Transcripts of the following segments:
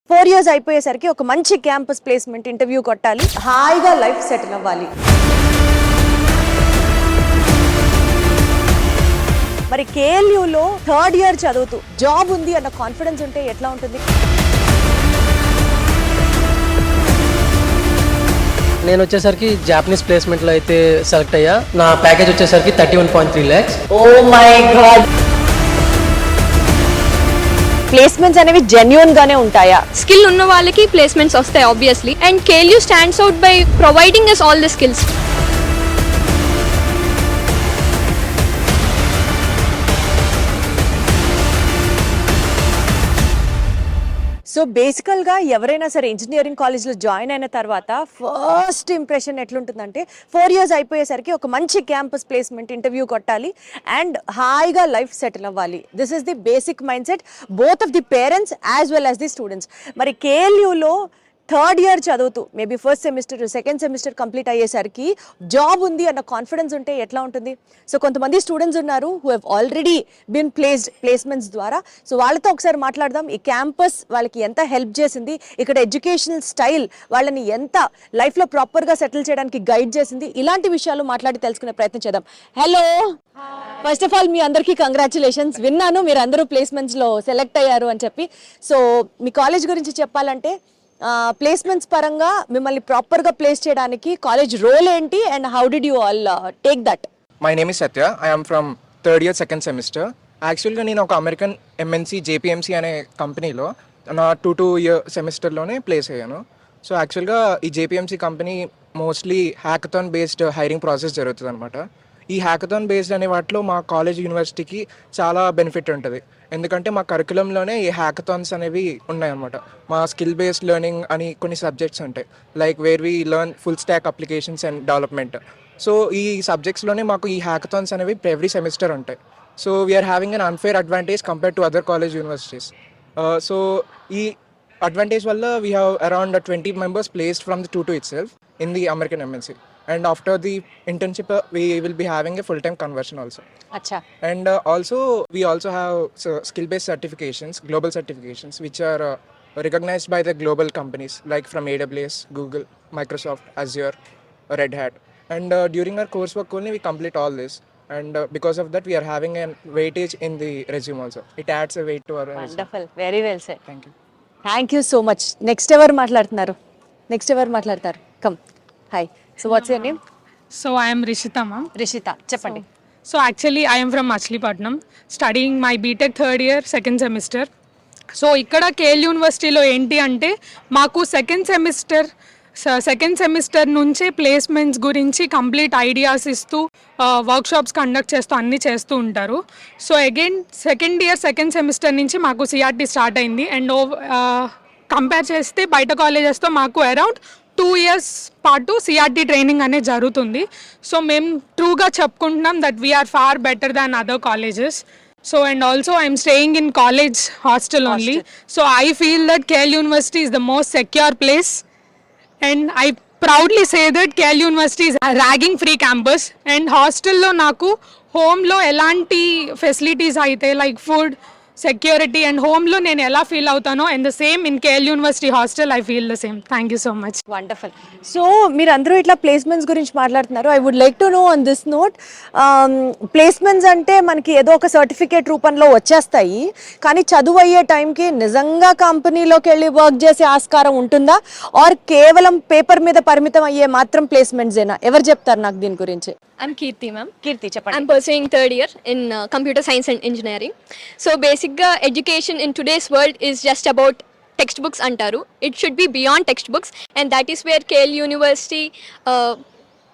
4 years అయిపోయేసరికి ఒక మంచి క్యాంపస్ ప్లేస్మెంట్ ఇంటర్వ్యూ కొట్టాలి, హాయిగా లైఫ్ సెటిల్ అవ్వాలి. మరి కేఎల్యూలో 3rd year చదువుతూ జాబ్ ఉంది అన్న కాన్ఫిడెన్స్ ఉంటే ఎట్లా ఉంటుంది? నేను వచ్చేసరికి జాపనీస్ ప్లేస్మెంట్లో అయితే సెలెక్ట్ అయ్యా. నా ప్యాకేజ్ వచ్చేసరికి 31.3 lakhs. Oh my god. Placements అనేవి జెన్యూన్ గానే ఉంటాయా? స్కిల్ ఉన్న వాళ్ళకి ప్లేస్మెంట్స్ వస్తాయి obviously, and KLU stands out by providing us all the skills. So బేసికల్గా ఎవరైనా సరే ఇంజనీరింగ్ కాలేజ్లో జాయిన్ అయిన తర్వాత ఫస్ట్ ఇంప్రెషన్ ఎట్లుంటుందంటే 4 years అయిపోయేసరికి ఒక మంచి క్యాంపస్ ప్లేస్మెంట్ ఇంటర్వ్యూ కొట్టాలి అండ్ హాయిగా లైఫ్ సెటిల్ అవ్వాలి. This is the basic mind set both of the parents as well as the students. మరి కేఎల్యూలో 3rd year చదువుతూ maybe first semester second semester complete అయ్యేసరికి జాబ్ ఉంది అన్న కాన్ఫిడెన్స్ ఉంటే ఎట్లా ఉంటుంది? సో కొంతమంది స్టూడెంట్స్ ఉన్నారు who have already been placements ద్వారా. సో వాళ్ళతో ఒకసారి మాట్లాడదాం. ఈ క్యాంపస్ వాళ్ళకి ఎంత హెల్ప్ చేసింది, ఇక్కడ ఎడ్యుకేషనల్ స్టైల్ వాళ్ళని ఎంత లైఫ్లో ప్రాపర్గా సెటిల్ చేయడానికి గైడ్ చేసింది, ఇలాంటి విషయాలు మాట్లాడి తెలుసుకునే ప్రయత్నం చేద్దాం. హలో, ఫస్ట్ ఆఫ్ ఆల్ మీ అందరికీ కంగ్రాచులేషన్స్. విన్నాను మీరు అందరూ ప్లేస్మెంట్స్లో సెలెక్ట్ అయ్యారు అని చెప్పి. సో మీ కాలేజ్ గురించి చెప్పాలంటే ప్లేస్మెంట్స్ పరంగా మిమ్మల్ని ప్రాపర్గా ప్లేస్ చేయడానికి కాలేజ్ రోల్ ఏంటి and how did you all take that? My name is Satya. I am from 3rd year second semester. యాక్చువల్గా నేను ఒక అమెరికన్ ఎంఎన్సీ జేపీఎంసీ అనే కంపెనీలో నా 2 year సెమిస్టర్లోనే ప్లేస్ అయ్యాను. సో యాక్చువల్గా ఈ జేపీఎంసీ company mostly hackathon based hiring process జరుగుతుంది అనమాట. ఈ హ్యాకథాన్ బేస్డ్ అనే వాటిలో మా కాలేజ్ యూనివర్సిటీకి చాలా బెనిఫిట్ ఉంటుంది. ఎందుకంటే మా కరికులంలోనే ఈ హ్యాకథాన్స్ అనేవి ఉన్నాయన్నమాట. మా స్కిల్ బేస్డ్ లెర్నింగ్ అని కొన్ని సబ్జెక్ట్స్ ఉంటాయి, like where we learn full stack applications and development. So ఈ సబ్జెక్ట్స్లోనే మాకు ఈ హ్యాకథాన్స్ అనేవి ఎవ్రీ సెమిస్టర్ ఉంటాయి. So we're having an unfair advantage compare to other college universities. So ఈ అడ్వాంటేజ్ వల్ల we have around 20 members placed from the 2 itself in the American MNC. And after the internship, we will be having a full-time conversion also. Acha. And we also have skill-based certifications, global certifications, which are recognized by the global companies like from AWS, Google, Microsoft, Azure, Red Hat. And during our coursework only we complete all this. And because of that, we are having a weightage in the resume also. It adds a weight to our resume. Wonderful. Very well said. Thank you. Thank you so much. Next ఎవరు మాట్లాడతారు? Come. Hi. So what's your name? So I am Rishita ma'am. Rishita, చెప్పండి. So actually I am from Machilipatnam, studying my BTech 3rd year second semester. So ఇక్కడ KL యూనివర్సిటీలో ఏంటి అంటే మాకు second semester నుంచే placements గురించి కంప్లీట్ ఐడియాస్ ఇస్తూ workshops conduct చేస్తూ అన్నీ చేస్తూ ఉంటారు. సో అగైన్ సెకండ్ సెమిస్టర్ నుంచి మాకు సిఆర్టీ స్టార్ట్ అయింది. అండ్ కంపేర్ చేస్తే బయట కాలేజెస్తో మాకు అరౌండ్ 2 years పాటు సిఆర్టీ ట్రైనింగ్ అనేది జరుగుతుంది. సో మేము ట్రూగా చెప్పుకుంటున్నాం that we're far better than other colleges. So and also I'm staying in college hostel only. So I feel that KL University is the most secure place, and I proudly say that KL University is a ragging free campus. And hostel lo naku home lo elanti facilities aithe like food, security, and home lo nenu ela feel avutano, and the same in KL University hostel I feel the same. Thank you so much. Wonderful. So మీరు అందరూ ఇట్లా placements గురించి మాట్లాడుతున్నారు. I would like to know on this note, placements అంటే మనకి ఏదో ఒక certificate రూపంలో వచ్చేస్తాయి, కానీ చదువు అయ్యే టైంకి నిజంగా కంపెనీలోకి వెళ్ళి వర్క్ చేసే ఆస్కారం ఉంటుందా, ఆర్ కేవలం పేపర్ మీద పరిమితం అయ్యే మాత్రం ప్లేస్మెంట్స్ ఏనా? ఎవరు చెప్తారు నాకు దీని గురించి? I'm Kirti ma'am. కీర్తి, చెప్పండి. I'm pursuing 3rd year in computer science and engineering. So basically education in today's world is just about textbooks antaru. It should be beyond textbooks, and that is where KL University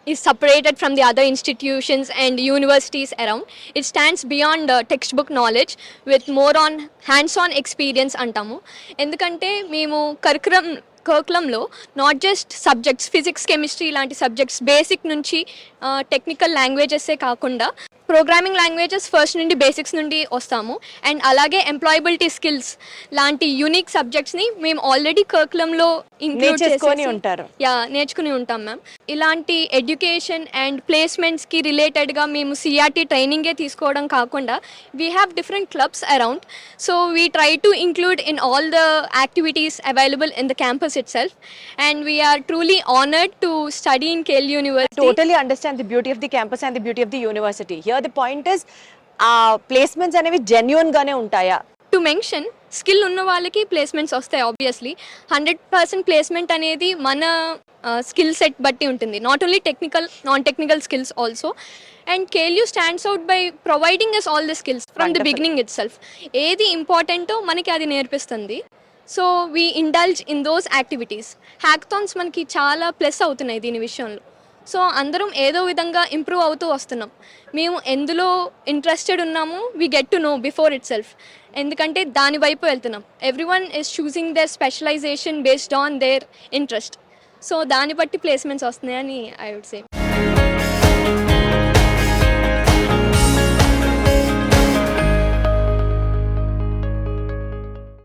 is separated from the other institutions and universities around. It stands beyond textbook knowledge with more on hands-on experience antamu. Endukante memu కరికులంలో not just subjects, physics, chemistry ఇలాంటి subjects basic నుంచి technical లాంగ్వేజెసే కాకుండా programming languages first నుండి basics నుండి వస్తాము and అలాగే employability skills లాంటి యూనిక్ సబ్జెక్ట్స్ని మేము ఆల్రెడీ కరికులంలో నేర్చేసుకొని ఉంటారు. నేర్చుకుని ఉంటాం మ్యామ్. ఇలాంటి ఎడ్యుకేషన్ అండ్ ప్లేస్మెంట్స్కి రిలేటెడ్గా మేము సిఆర్టీ ట్రైనింగే తీసుకోవడం కాకుండా we have different clubs around. So we try to include in all the activities available in the campus itself and we're truly honoured to study in KL university. Totally understand the beauty of the campus and the beauty of the university. Here the point is, placements అనేవి genuine గానే ఉంటాయా? To mention skill ఉన్న వాళ్ళకి placements వస్తాయి obviously. 100% placement అనేది మన skill set బట్టి ఉంటుంది, not only technical non technical skills also. And KLU stands out by providing us all the skills from the beginning itself. ఏది ఇంపార్టెంటో మనకి అది నేర్పిస్తుంది. So we indulge in those activities. Hackathons మనకి చాలా plus అవుతున్నాయి దీని విషయంలో. సో అందరం ఏదో విధంగా ఇంప్రూవ్ అవుతూ వస్తున్నాం. మేము ఎందులో ఇంట్రెస్టెడ్ ఉన్నాము we get to know before itself. ఎందుకంటే దాని వైపు వెళ్తున్నాం. Everyone is choosing their specialisation based on their interest. So దాన్ని బట్టి ప్లేస్మెంట్స్ వస్తున్నాయని ఐ వుడ్ సే.